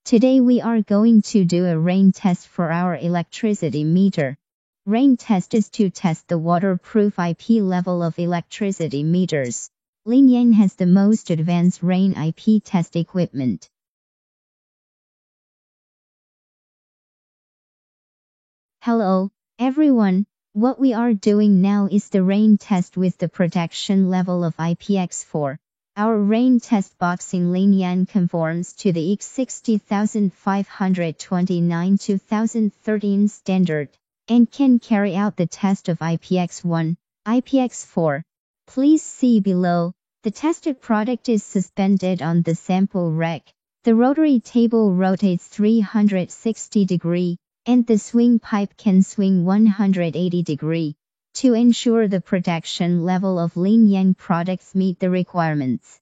Today we are going to do a rain test for our electricity meter. Rain test is to test the waterproof IP level of electricity meters. Linyan has the most advanced rain IP test equipment. Hello, everyone. What we are doing now is the rain test with the protection level of IPX4. Our rain test box in Linyan conforms to the EC 60529-2013 standard and can carry out the test of IPX1, IPX4. Please see below. The tested product is suspended on the sample rack. The rotary table rotates 360 degrees, and the swing pipe can swing 180 degrees. To ensure the protection level of Linyan products meet the requirements,